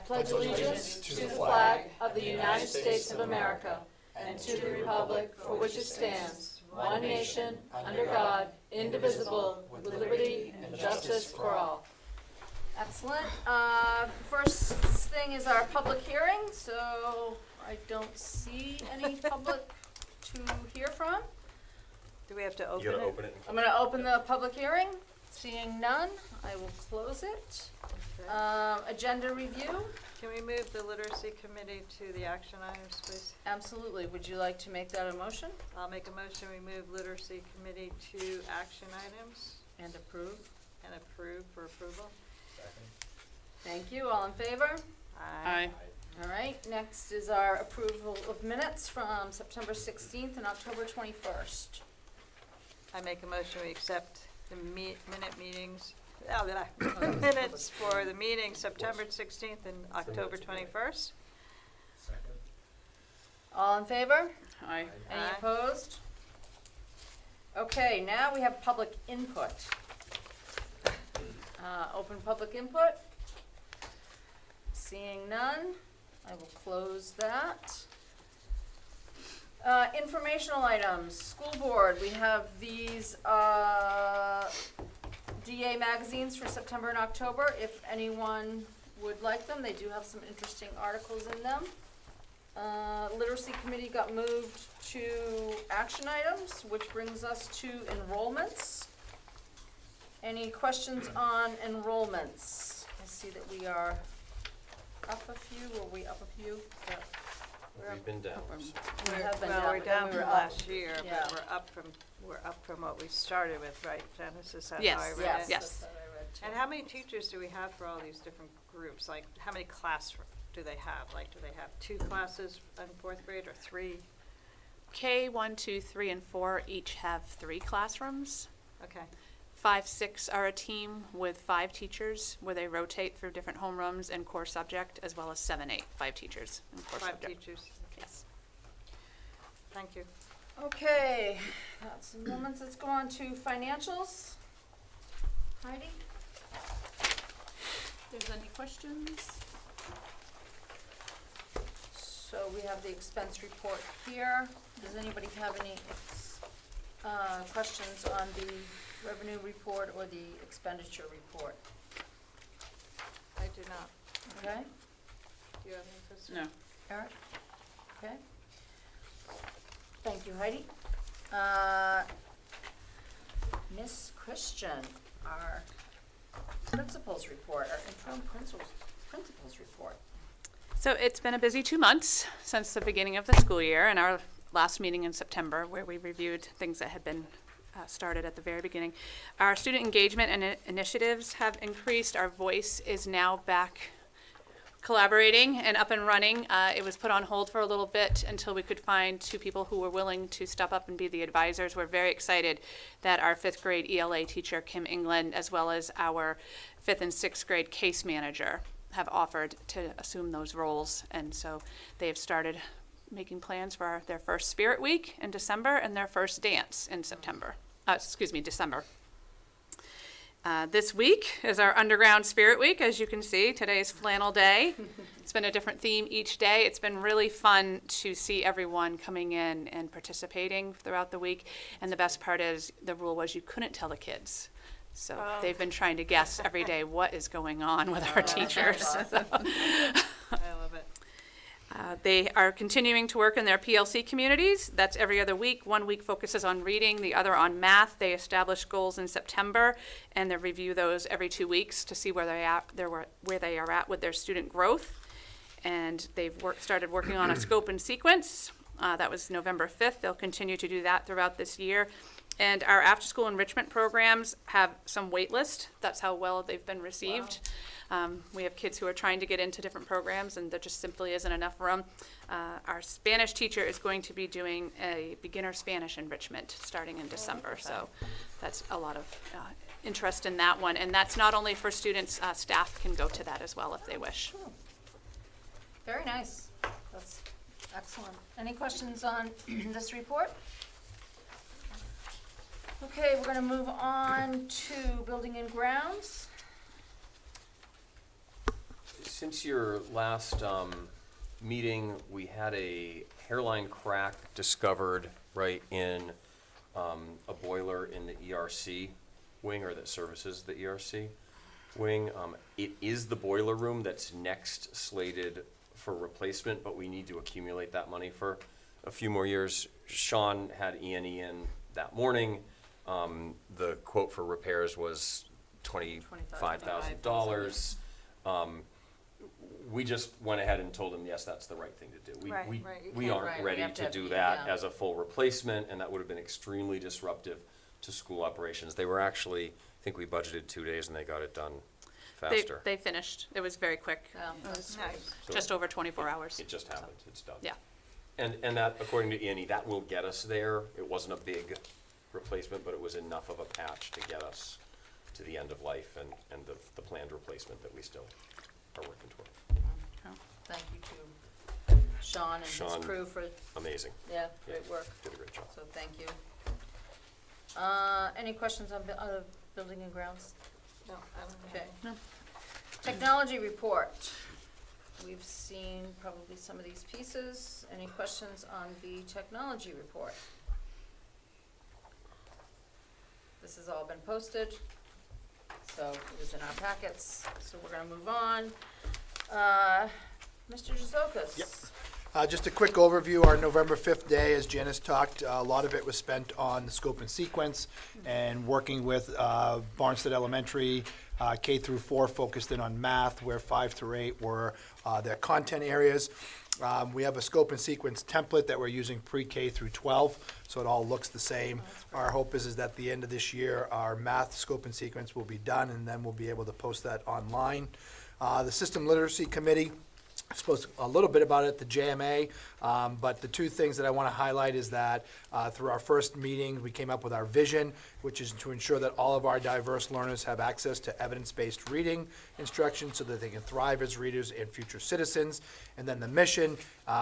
pledge allegiance to the flag of the United States of America and to the republic for which it stands, one nation, under God, indivisible, with liberty and justice for all. Excellent. First thing is our public hearing, so I don't see any public to hear from. Do we have to open You gotta it? open it. I'm going to open the public hearing. Seeing none, I will close it. Okay. Agenda review. Can we move the literacy committee to the action items, please? Absolutely. Would you like to make that a motion? I'll make a motion, we move literacy committee to action items And approve. and approve for approval. Thank you. All in favor? Aye. All right. Next is our approval of minutes from September 16th and October 21st. I make a motion, we accept the minutes for the meeting September 16th and October 21st. All in favor? Aye. Any Aye. opposed? Okay, now we have public input. Open public input. Seeing none, I will close that. Informational items, school board, we have these DA magazines for September and October. If anyone would like them, they do have some interesting articles in them. Literacy committee got moved to action items, which brings us to enrollments. Any questions on enrollments? I see that we are up a few. Were we up a few? We've been down. We have been Well, down, we're but then down we from were up. last year, Yeah. but we're up from what we started with, right, Janice? Is that Yes. how I read Yes. it? Yes. That's what I read too. And how many teachers do we have for all these different groups? Like, how many classrooms do they have? Like, do they have 2 classes in 4th grade or 3? K1, 2, 3, and 4 each have 3 classrooms. Okay, 5, 6 are a team with 5 teachers where they rotate through different homerooms and core subject, as well as 7, 8, 5 teachers in core 5 subject. teachers. Yes. Thank you. Okay, that's enrollments. Let's go on to financials. Heidi? If there's any questions? So we have the expense report here. Does anybody have any questions on the revenue report or the expenditure report? I do not. Okay, Do you have any questions? No. Eric? Okay. Thank you, Heidi. Miss Christian, our principals report, our interim principals report. So it's been a busy 2 months since the beginning of the school year, and our last meeting in September where we reviewed things that had been started at the very beginning. Our student engagement and initiatives have increased. Our voice is now back collaborating and up and running. It was put on hold for a little bit until we could find 2 people who were willing to step up and be the advisors. We're very excited that our 5th grade ELA teacher, Kim England, as well as our 5th and 6th grade case manager have offered to assume those roles. And so they have started making plans for their first Spirit Week in December and their first dance in December. This week is our Underground Spirit Week. As you can see, today is Flannel Day. It's been a different theme each day. It's been really fun to see everyone coming in and participating throughout the week. And the best part is the rule was you couldn't tell the kids. So they've been trying to guess every day what is going on with our teachers. I love it. They are continuing to work in their PLC communities. That's every other week. 1 week focuses on reading, the other on math. They establish goals in September, and they review those every 2 weeks to see where they are at with their student growth. And they've started working on a scope and sequence. That was November 5th. They'll continue to do that throughout this year. And our after-school enrichment programs have some wait list. That's how well they've been received. Wow. We have kids who are trying to get into different programs, and there just simply isn't enough room. Our Spanish teacher is going to be doing a beginner Spanish enrichment starting in December. So that's a lot of interest in that one. And that's not only for students, staff can go to that as well if they wish. Cool. Very nice. That's excellent. Any questions on this report? Okay, we're going to move on to building and grounds. Since your last meeting, we had a hairline crack discovered right in a boiler in the ERC wing, or that services the ERC wing. It is the boiler room that's next slated for replacement, but we need to accumulate that money for a few more years. Sean had E&E in that morning. The quote for repairs was $25,000. We just went ahead and told him, yes, that's the right thing to do. Right, We you aren't Right, we ready have to to have do E&E, that yeah. as a full replacement, and that would have been extremely disruptive to school operations. They were actually, I think we budgeted 2 days and they got it done faster. They finished. It was very quick. Yeah, It that's was Nice. So just over 24 hours. It just happened, it's done. Yeah. And that, according to E&E, that will get us there. It wasn't a big replacement, but it was enough of a patch to get us to the end of life and the planned replacement that we still are working toward. Thank you to Sean and his Sean. crew for, Amazing, great work, did a great job. so thank you. Any questions on building and grounds? No, I don't Okay. know. Technology report. We've seen probably some of these pieces. Any questions on the technology report? This has all been posted, so it was in our packets, so we're gonna move on. Mr. Jezokis? Yep. Just a quick overview, our November 5th day, as Janice talked, a lot of it was spent on the scope and sequence and working with Barnstead Elementary, K through 4 focused in on math, where 5 through 8 were their content areas. We have a scope and sequence template that we're using pre-K through 12, so it all looks the same. Our hope is that at the end of this year, our math scope and sequence will be done, and then we'll be able to post that online. The System Literacy Committee, I spoke a little bit about it at the JMA, but the two things that I want to highlight is that through our first meeting, we came up with our vision, which is to ensure that all of our diverse learners have access to evidence-based reading instruction so that they can thrive as readers and future citizens. And then the mission,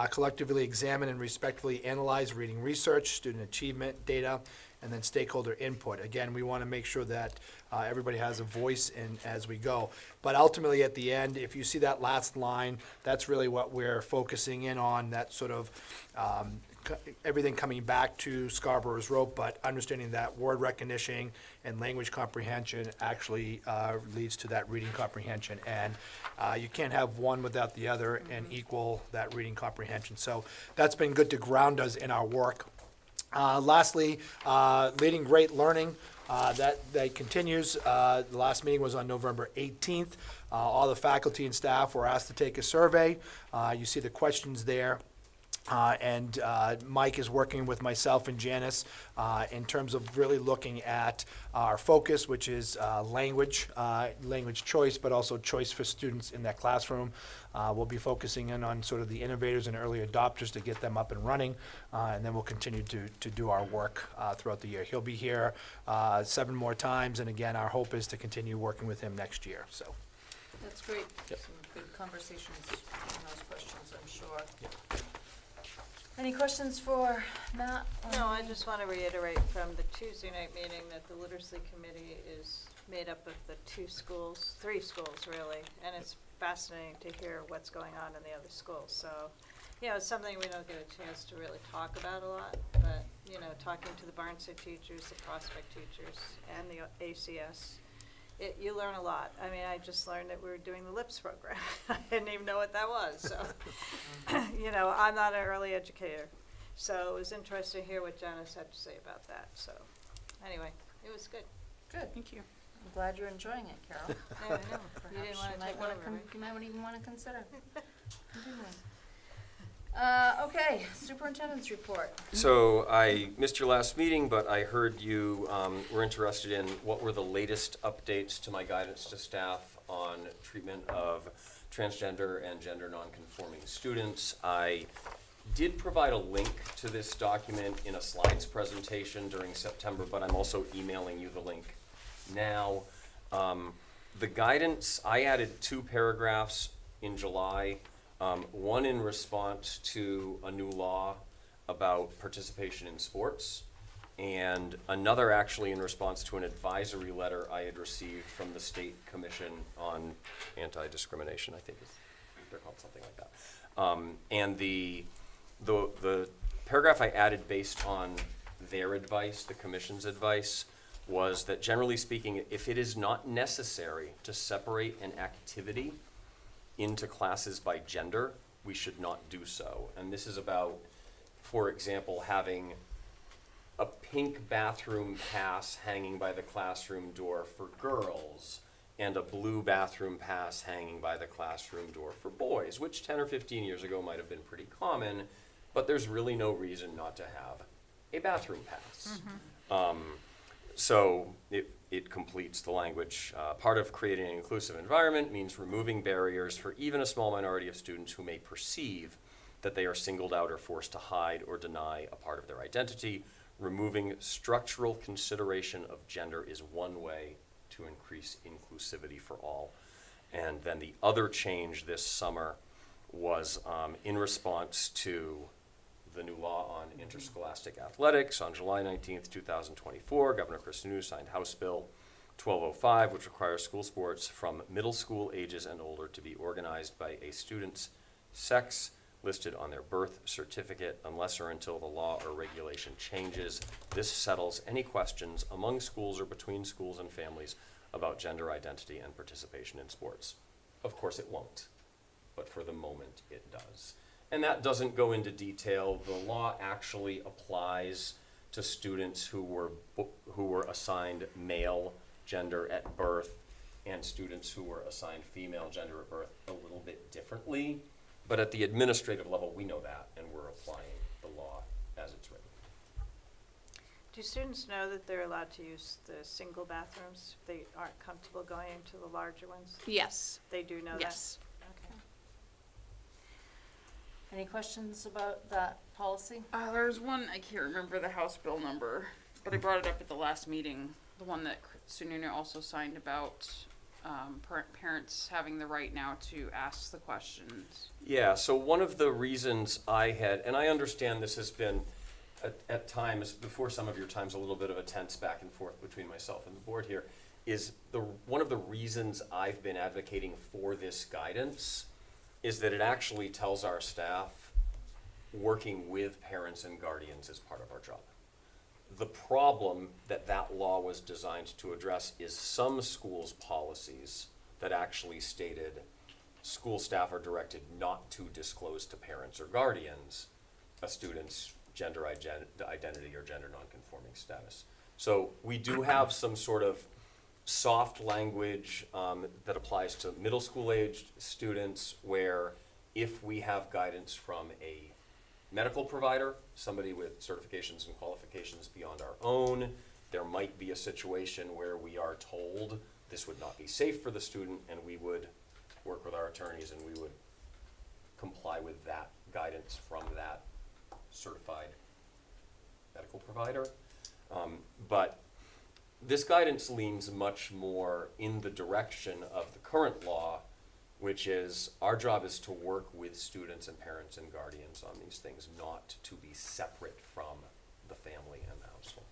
collectively examine and respectfully analyze reading research, student achievement data, and then stakeholder input. Again, we want to make sure that everybody has a voice in as we go. But ultimately, at the end, if you see that last line, that's really what we're focusing in on, that sort of everything coming back to Scarborough's rope, but understanding that word recognition and language comprehension actually leads to that reading comprehension. And you can't have one without the other and equal that reading comprehension. So that's been good to ground us in our work. Lastly, leading great learning, that continues. The last meeting was on November 18th. All the faculty and staff were asked to take a survey. You see the questions there. And Mike is working with myself and Janice in terms of really looking at our focus, which is language choice, but also choice for students in that classroom. We'll be focusing in on sort of the innovators and early adopters to get them up and running, and then we'll continue to do our work throughout the year. He'll be here 7 more times, and again, our hope is to continue working with him next year, so. That's great. Yep. Some good conversations on those questions, I'm sure. Any questions for Matt? No, I just want to reiterate from the Tuesday night meeting that the Literacy Committee is made up of the 3 schools really, and it's fascinating to hear what's going on in the other schools. So, you know, it's something we don't get a chance to really talk about a lot, but, you know, talking to the Barnstead teachers, the Prospect teachers, and the ACS, you learn a lot. I mean, I just learned that we were doing the LIPS program. I didn't even know what that was, so, you know, I'm not an early educator. So it was interesting to hear what Janice had to say about that, so, anyway, it was good. Good. Thank you. I'm glad you're enjoying it, Carol. I know, you didn't want to take over, right? You might even want to consider continuing. Okay, superintendent's report. So I missed your last meeting, but I heard you were interested in what were the latest updates to my guidance to staff on treatment of transgender and gender nonconforming students. I did provide a link to this document in a slides presentation during September, but I'm also emailing you the link now. The guidance, I added 2 paragraphs in July. One in response to a new law about participation in sports, and another actually in response to an advisory letter I had received from the State Commission on Anti-Discrimination, I think they're called something like that. And the paragraph I added based on their advice, the commission's advice, was that generally speaking, if it is not necessary to separate an activity into classes by gender, we should not do so. And this is about, for example, having a pink bathroom pass hanging by the classroom door for girls and a blue bathroom pass hanging by the classroom door for boys, which 10 or 15 years ago might have been pretty common, but there's really no reason not to have a bathroom pass. So it completes the language. Part of creating an inclusive environment means removing barriers for even a small minority of students who may perceive that they are singled out or forced to hide or deny a part of their identity. Removing structural consideration of gender is one way to increase inclusivity for all. And then the other change this summer was in response to the new law on interscholastic athletics. On July 19th, 2024, Governor Chris New signed House Bill 1205, which requires school sports from middle school ages and older to be organized by a student's sex listed on their birth certificate unless or until the law or regulation changes. This settles any questions among schools or between schools and families about gender identity and participation in sports. Of course it won't, but for the moment it does. And that doesn't go into detail. The law actually applies to students who were assigned male gender at birth and students who were assigned female gender at birth a little bit differently. But at the administrative level, we know that, and we're applying the law as it's written. Do students know that they're allowed to use the single bathrooms if they aren't comfortable going into the larger ones? Yes. They do know that? Yes. Okay. Any questions about that policy? There's one, I can't remember the House bill number, but I brought it up at the last meeting. The one that Sununu also signed about parents having the right now to ask the questions. Yeah, so one of the reasons I had, and I understand this has been at times, before some of your times, a little bit of a tense back and forth between myself and the board here, is one of the reasons I've been advocating for this guidance is that it actually tells our staff working with parents and guardians is part of our job. The problem that law was designed to address is some schools' policies that actually stated school staff are directed not to disclose to parents or guardians a student's gender identity or gender nonconforming status. So we do have some sort of soft language that applies to middle school aged students where if we have guidance from a medical provider, somebody with certifications and qualifications beyond our own, there might be a situation where we are told this would not be safe for the student, and we would work with our attorneys and we would comply with that guidance from that certified medical provider. But this guidance leans much more in the direction of the current law, which is our job is to work with students and parents and guardians on these things, not to be separate from the family and the household.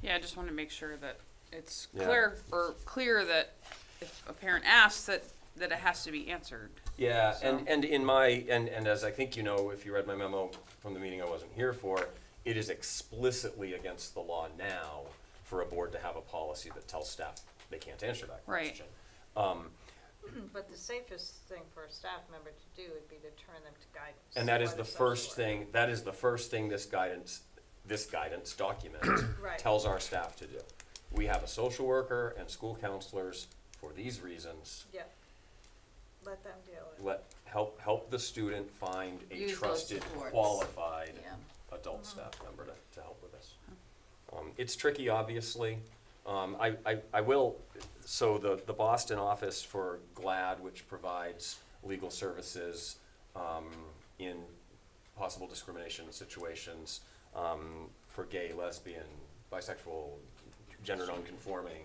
Yeah, I just want to make sure that it's Yeah. clear that if a parent asks that it has to be answered. Yeah, So- and in my, and as I think you know, if you read my memo from the meeting I wasn't here for, it is explicitly against the law now for a board to have a policy that tells staff they can't answer that Right. question. But the safest thing for a staff member to do would be to turn them to guidance. And that is or the social first work. thing this guidance document Right. tells our staff to do. We have a social worker and school counselors for these reasons. Yeah. Let them deal with it. Help the student find a Use those trusted, supports. qualified Yeah. adult staff member to help with this. It's tricky, obviously. I will, so the Boston office for GLAD, which provides legal services in possible discrimination situations for gay, lesbian, bisexual, gender nonconforming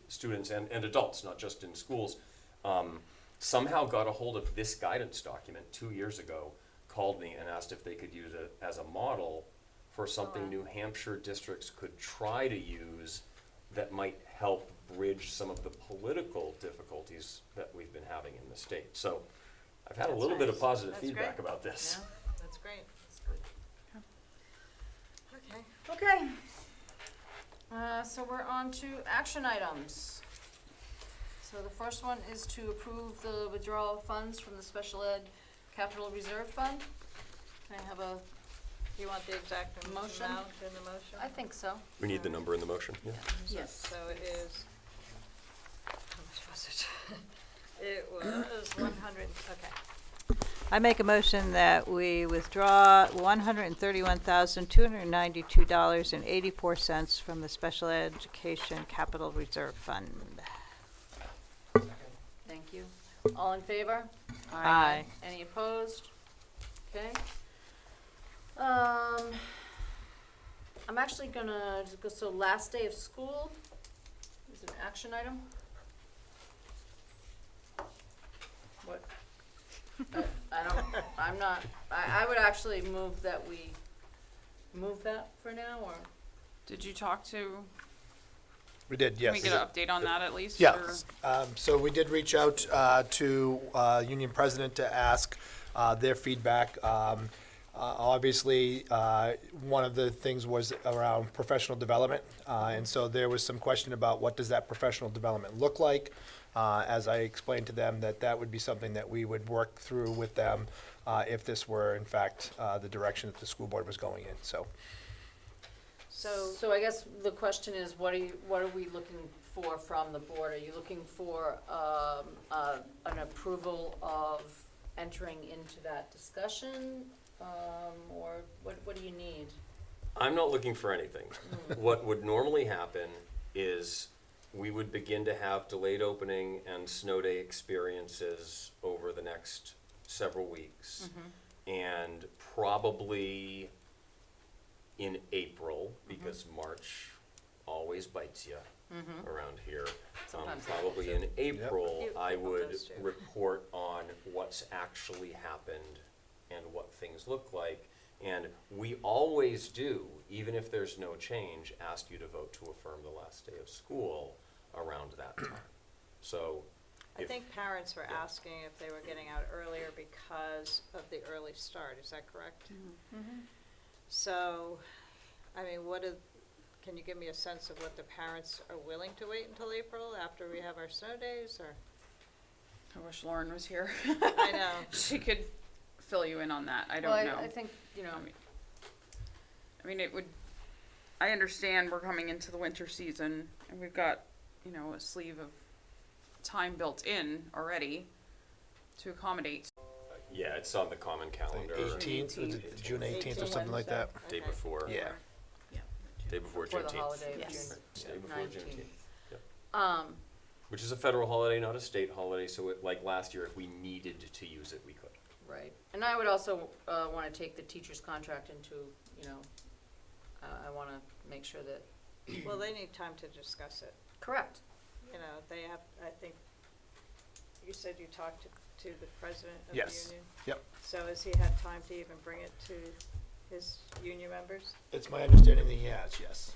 students and adults, not just in schools, somehow got a hold of this guidance document 2 years ago, called me and asked if they could use it as a model for something New Hampshire districts could try to use that might help bridge some of the political difficulties that we've been having in the state. So I've had a That's little bit of nice. positive That's feedback great. about this. Yeah, that's great. Okay. Okay. So we're on to action items. So the first one is to approve the withdrawal of funds from the Special Ed Capital Reserve Fund. Can I have a, Do you want the exact amount Motion? in the motion? I think so. We need the number in the motion, yeah. Yes. So it is, how much was it? It was 100, okay. I make a motion that we withdraw $131,292.84 from the Special Education Capital Reserve Fund. Thank you. All in favor? Aye. Any opposed? Okay. I'm actually gonna just go, so last day of school is an action item? What? I would actually move that we move that for now, or? Did you talk to, We did, can yes. we get an update on that at least? Yeah, or- so we did reach out to Union President to ask their feedback. Obviously, one of the things was around professional development, and so there was some question about what does that professional development look like. As I explained to them, that would be something that we would work through with them if this were in fact the direction that the school board was going in, so. So I guess the question is, what are we looking for from the board? Are you looking for an approval of entering into that discussion? Or what do you need? I'm not looking for anything. What would normally happen is we would begin to have delayed opening and snow day experiences over the next several weeks. And probably in April, because March always bites you around here. Sometimes it Probably in April, Yep. I April would does too. report on what's actually happened and what things look like. And we always do, even if there's no change, ask you to vote to affirm the last day of school around that time. So, I if- think parents were Yeah. asking if they were getting out earlier because of the early start, is that correct? So, I mean, can you give me a sense of what the parents are willing to wait until April after we have our snow days, or? I wish Lauren was here. I know. She could fill you in on that. I don't Well, know. I think, I mean, it would, I understand we're coming into the winter season and we've got, a sleeve of time built in already to accommodate. yeah, it's on the common calendar. 18th, was it June 18th or something like that? Day before. Yeah. Yeah. Day before for the Juneteenth. holiday of Yes. June Day before 19th. Juneteenth. Yep. Um, Which is a federal holiday, not a state holiday, so like last year, if we needed to use it, we could. right. And I would also, wanna take the teacher's contract into, I wanna make sure that. Well, they need time to discuss it. Correct. They have, I think, you said you talked to the president of the Yes. union? Yep. So has he had time to even bring it to his union members? It's my understanding that he has, yes.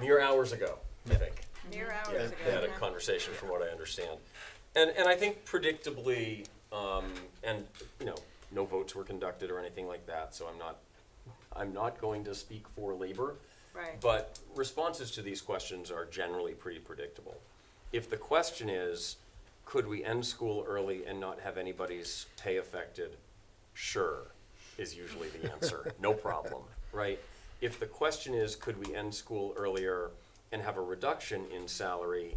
Mere hours ago, I think. Mere hours Yeah, ago. they had a yeah. conversation from what I understand. And I think predictably, and, no votes were conducted or anything like that, so I'm not going to speak for labor. Right. But responses to these questions are generally pretty predictable. If the question is, could we end school early and not have anybody's pay affected? Sure, is usually the answer. No problem, right? If the question is, could we end school earlier and have a reduction in salary?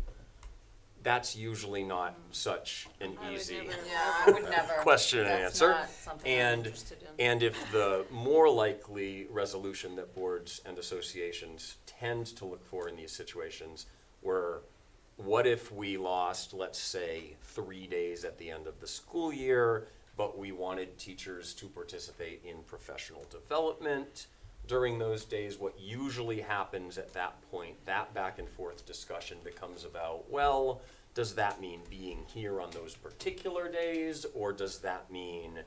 That's usually not such an I would easy never- Yeah, I would never. question and That's answer. not something I'm interested in. And if the more likely resolution that boards and associations tend to look for in these situations were, what if we lost, let's say, 3 days at the end of the school year, but we wanted teachers to participate in professional development during those days? What usually happens at that point, that back and forth discussion becomes about, well, does that mean being here on those particular days, or does that mean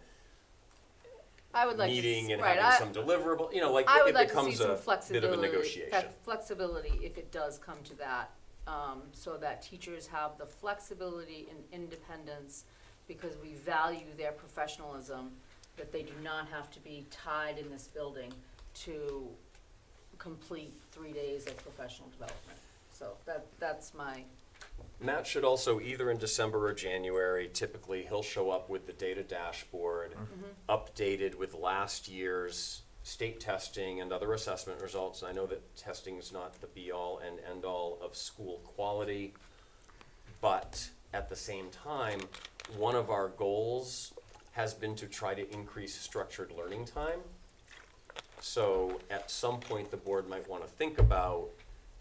I would like to meeting and right, having some deliverable, you know, like I would it like to see becomes some a bit of a flexibility, negotiation. flexibility if it does come to that, so that teachers have the flexibility and independence because we value their professionalism, that they do not have to be tied in this building to complete 3 days of professional development. So that's my, Matt should also, either in December or January, typically he'll show up with the data dashboard, updated with last year's state testing and other assessment results. I know that testing is not the be-all and end-all of school quality, but at the same time, one of our goals has been to try to increase structured learning time. So at some point, the board might want to think about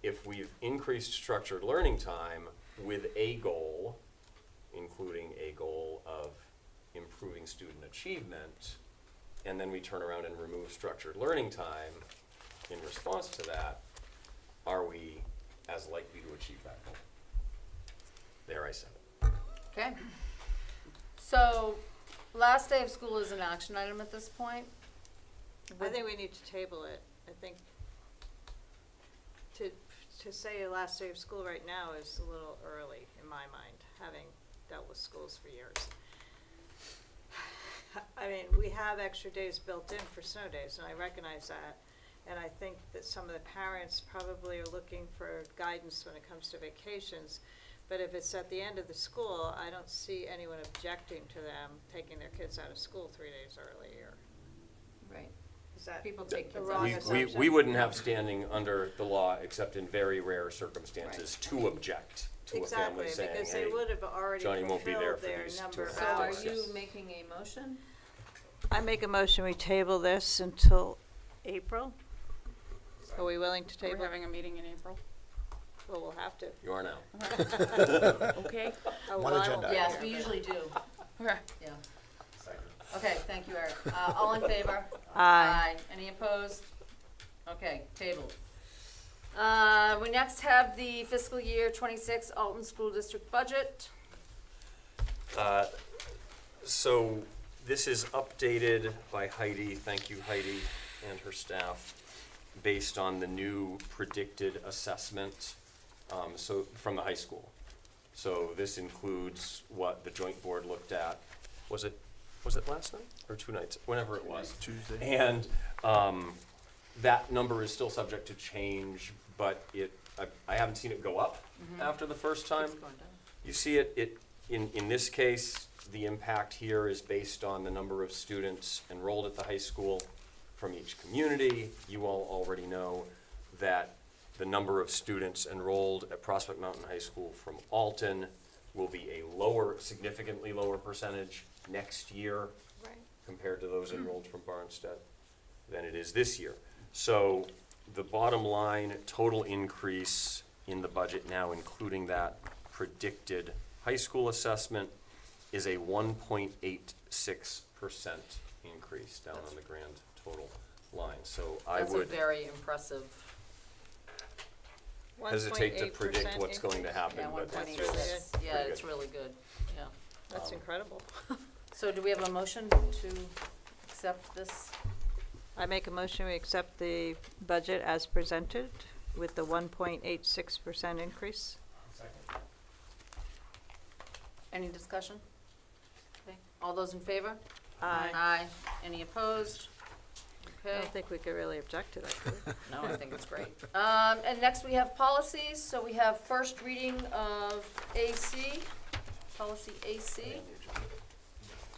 if we've increased structured learning time with a goal, including a goal of improving student achievement, and then we turn around and remove structured learning time in response to that, are we as likely to achieve that goal? There, I said it. okay. So, last day of school is an action item at this point. I think we need to table it. I think to say last day of school right now is a little early in my mind, having dealt with schools for years. I mean, we have extra days built in for snow days, and I recognize that. And I think that some of the parents probably are looking for guidance when it comes to vacations. But if it's at the end of the school, I don't see anyone objecting to them taking their kids out of school 3 days earlier. Right. Is that People take the kids wrong out. We assumption? wouldn't have standing under the law, except in very rare circumstances, to object to a family saying, Exactly, because they hey, would have already Johnny won't be there fulfilled for their these number of 2 So are hours. you making a motion? I make a motion, we table this until April. Are we willing to We're table? having a meeting in April. Well, we'll have to. you are now. Okay. Oh, One well, I agenda won't be Yes, here, we but- usually do, Okay. yeah. Okay, thank you, Eric. All in favor? Aye. Any opposed? Okay, tabled. We next have the fiscal year 26 Alton School District budget. So this is updated by Heidi, thank you Heidi and her staff, based on the new predicted assessment, so from the high school. So this includes what the joint board looked at, was it last night or 2 nights, whenever it was? Tuesday. And that number is still subject to change, but I haven't seen it go up after the first time. It's going down. You see it, in this case, the impact here is based on the number of students enrolled at the high school from each community. You all already know that the number of students enrolled at Prospect Mountain High School from Alton will be a significantly lower percentage next year Right. compared to those enrolled from Barnstead than it is this year. So the bottom line, total increase in the budget now, including that predicted high school assessment, is a 1.86% increase down on the grand total line. So I That's a would very impressive, hesitate to predict 1.8% what's going to increase. happen, yeah, but one that's point eight really six. good. Yeah, Pretty it's good. really good, yeah. That's incredible. So do we have a motion to accept this? I make a motion, we accept the budget as presented with the 1.86% increase. Any discussion? Okay, all those in favor? Aye. Aye. Any opposed? I Okay, don't think we could really object to that, could we? no, I think it's great. And next we have policies, so we have first reading of AC, policy AC.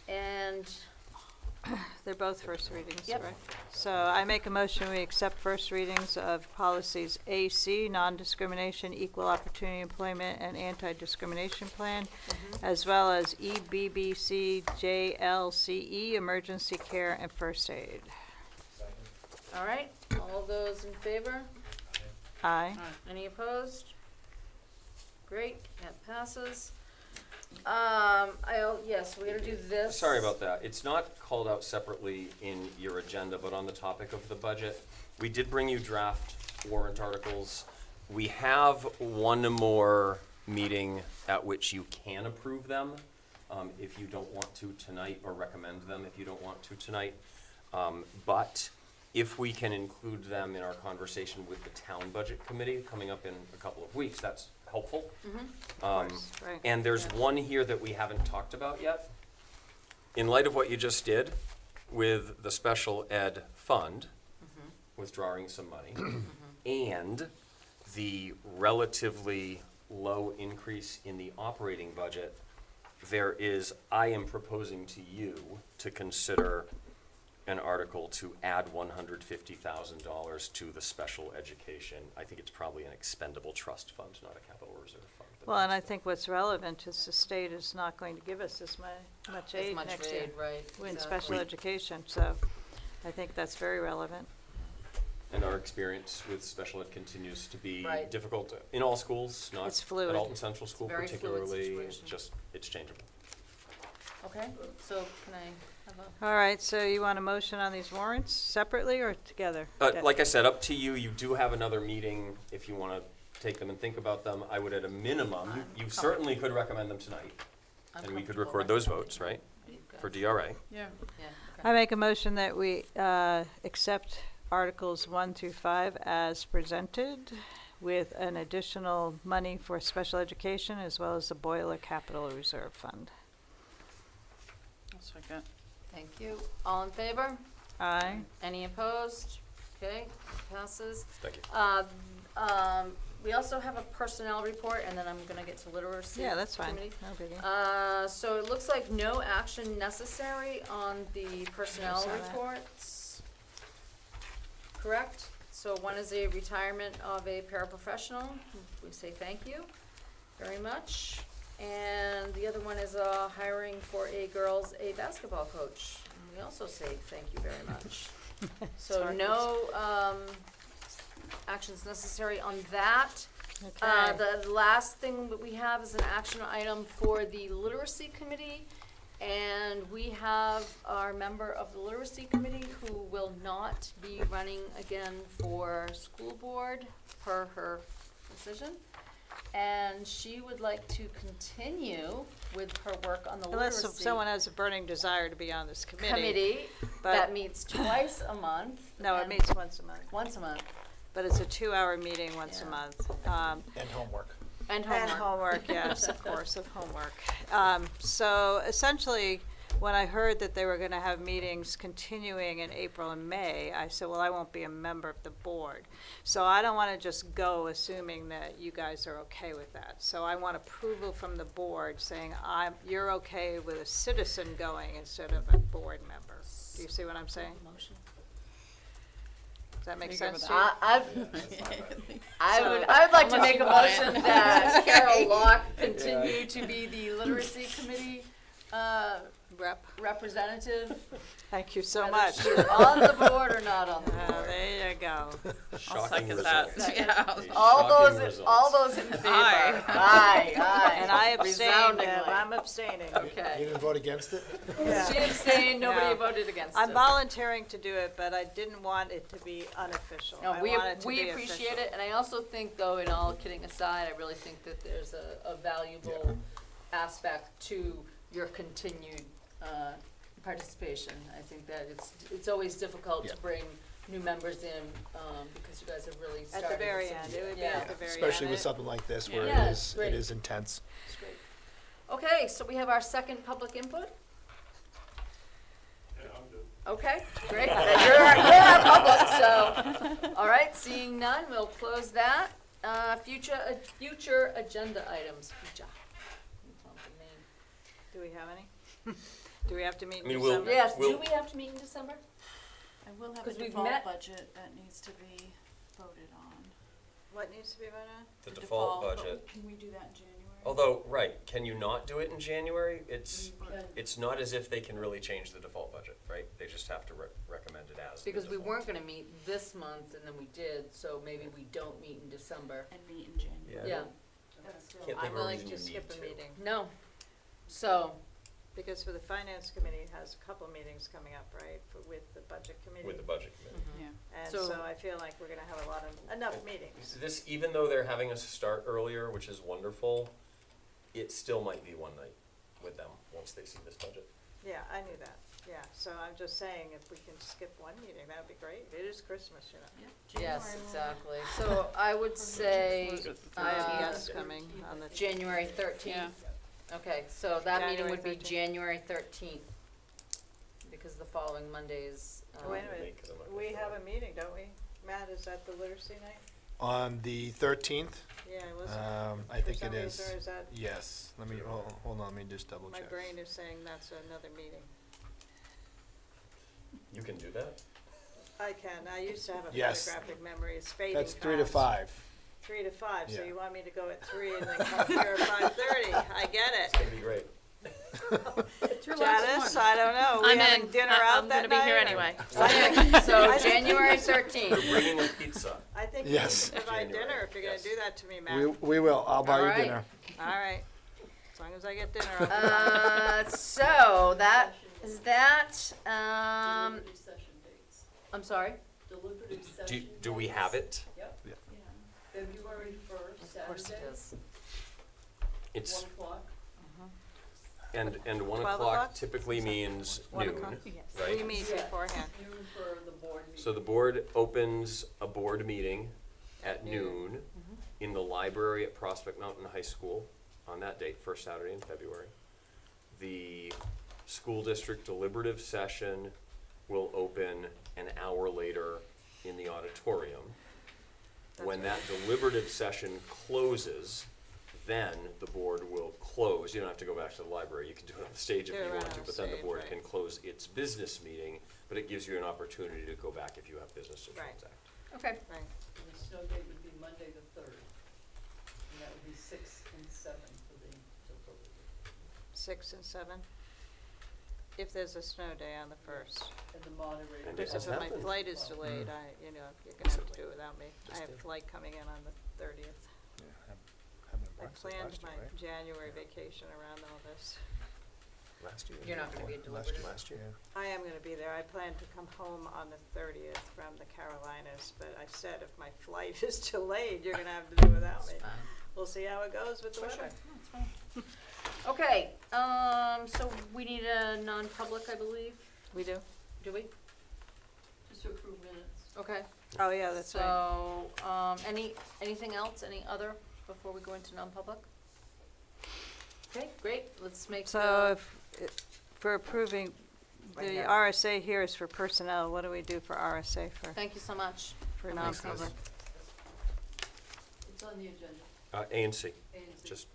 And, They're both first readings, Yep. right? So I make a motion, we accept first readings of policies AC, non-discrimination, equal opportunity employment, and anti-discrimination plan, as well as EBBC, JLCE, emergency care and first aid. all right, all those in favor? Aye. Any opposed? Great, that passes. Yes, we're gonna do this. Sorry about that. It's not called out separately in your agenda, but on the topic of the budget, we did bring you draft warrant articles. We have one more meeting at which you can approve them, if you don't want to tonight, or recommend them if you don't want to tonight. But if we can include them in our conversation with the town budget committee coming up in a couple of weeks, that's helpful. course, right. And there's one here that we haven't talked about yet. In light of what you just did with the special ed fund, withdrawing some money, and the relatively low increase in the operating budget, I am proposing to you to consider an article to add $150,000 to the special education. I think it's probably an expendable trust fund, not a capital reserve fund. but Well, and I that's- think what's relevant is the state is not going to give us as much As aid much next year aid, right, in exactly. special education, so I think that's very relevant. And our experience with special ed continues to be Right. difficult in all schools, not It's fluid. at Alton Central School very fluid particularly. It's situation. just, it's changeable. Okay, so can I have a? All right, so you want a motion on these warrants separately or together? Like I said, up to you. You do have another meeting if you want to take them and think about them. I would at a minimum, you certainly could recommend them tonight. I'm And we could comfortable record those recommending votes, right? you guys. For DRA. Yeah. Yeah, I okay. make a motion that we accept Articles 1 through 5 as presented with an additional money for special education as well as the boiler capital reserve fund. I'll second. Thank you. All in favor? Aye. Any opposed? Okay, passes. Thank you. We also have a personnel report, and then I'm gonna get to literacy. Yeah, that's fine. committee. No biggie. So it looks like no action necessary on the personnel saw that. reports. Correct? So one is a retirement of a paraprofessional. We say thank you very much. And the other one is hiring for a basketball coach. And we also say thank you very much. So Sorry. no actions necessary on that. Okay. The last thing that we have is an action item for the literacy committee. And we have our member of the literacy committee who will not be running again for school board per her decision. And she would like to continue with her work on the Unless literacy someone has a burning desire to be on this committee but- that meets twice a month. No, it and- meets once a month, Once a month. but it's a 2-hour meeting once a Yeah. month. And homework. And And homework. homework, yes, of course, of homework. So essentially, when I heard that they were gonna have meetings continuing in April and May, I said, well, I won't be a member of the board. So I don't wanna just go assuming that you guys are okay with that. So I want approval from the board saying, you're okay with a citizen going instead of a board member. Do you see what I'm saying? Motion. Does that make You good sense with to you? I'd like to make a want motion it. that Carol Locke continue to be the literacy committee, Rep, representative. thank you so whether much. she's on the board or not on the board. There you go. I'll Shocking second that. results. Yeah. All Shocking those, results. all those in favor? Aye. Aye. And I abstained, Resoundingly. I'm abstaining. You Okay. didn't vote against it? She abstained, nobody No. voted against it. I'm volunteering to do it, but I didn't want it to be unofficial. No, I we, want it to we be appreciate official. it, and I also think, though, in all kidding aside, I really think that there's a valuable aspect to your continued, participation. I think that it's always difficult Yeah. to bring new members in, because you guys have really started. At the very some- end, it would be Yeah. at the very end. Especially with something like this where Yeah, it it's is, great. it is intense. It's great. Okay, so we have our second public input. Okay, great. You're our public, so, all right, seeing none, we'll close that. Future agenda items. Future. Do we have any? Do we have to meet I mean, in we'll- December? Yes, do We'll- we have to meet in December? I will have a 'Cause we've default met- budget that needs to be voted on. What needs to be voted on? The default but budget. Can we do that in January? Although, right, can you not do it in January? It's Yeah. it's not as if they can really change the default budget, right? They just have to recommend it as. the Because we default. weren't gonna meet this month, and then we did, so maybe we don't meet in December. And meet in January. Yeah, That's still. Can't think I'm of a willing reason to you skip need a to. meeting, no. So, because for the finance committee, it has a couple meetings coming up, right, with the budget committee? With the budget committee. Yeah. And So- so I feel like we're gonna have a lot of, enough meetings. This, even though they're having us start earlier, which is wonderful, it still might be one night with them once they see this budget. Yeah, I knew that, yeah, so I'm just saying, if we can skip one meeting, that would be great. It is Christmas, you know. Yes, exactly. So I would say, Was it the I have 13th? guests coming on the. January 13th. Okay, so that meeting would be January 13th. January 13th, because the following Monday is, Wait a minute, we have a meeting, don't we? Matt, is that the literacy night? On the 13th, Yeah, it was. I think it For some is. reason, or is that, Yes, let me, hold on, let me just double my check. brain is saying that's another meeting. You can do that? I can, I used to have a Yes. photographic memory, it's fading That's 3 to fast. 5. 3 to 5, so Yeah. you want me to go at 3 and then come here at 5:30, I get it. It's gonna be great. It's your last Janice, one. I don't know, we I'm having in. dinner I- out I'm that gonna be here night, or- anyway. so January We're 13th. bringing a pizza. I think you Yes. can provide January, dinner if you're gonna yes. do that to me, Matt. We will, I'll buy All you right. dinner. All right, as long as I get dinner, I'll be fine. So that, is that, Deliberative session dates. I'm sorry? Deliberative Do, session. do we have it? Yep. Yeah. February first, Of course it Saturday, is. It's, 1:00. and 1 12 o'clock o'clock? typically means 1 noon, o'clock? We right? meet Yeah. beforehand. Noon for the board meeting. So the board opens a board meeting at noon in the library at Prospect Mountain High School on that date, first Saturday in February. The school district deliberative session will open an hour later in the auditorium. When that deliberative session closes, then the board will close. You don't have to go back to the library, you can do it on the stage if Do it you right want to, on but then the stage, board right. can close its business meeting, but it gives you an opportunity to go back if you have business to Right. transact. Okay. Right. And the snow date would be Monday the 3rd. And that would be 6 and 7 for the deliberative. 6 and 7. If there's a snow day on the 1st. And the moderator. And Because it has if my happened. flight is delayed, you're gonna have to do it without me. I Just have did. flight coming in on the 30th. I planned my January vacation around all this. Last year. You're not gonna be at deliberative? Last year. I am gonna be there. I plan to come home on the 30th from the Carolinas, but I said if my flight is delayed, you're gonna have to do it without me. We'll see how it goes with the weather. Okay, so we need a non-public, I believe, We do? do we? Just to approve minutes. Okay. Oh, yeah, that's right. So, anything else, any other, before we go into non-public? Okay, great, let's make So the, for approving, Right the here. RSA here is for personnel. What do we do for RSA thank you so much. for That makes non-public? sense. It's on the agenda. A and C, A and C. just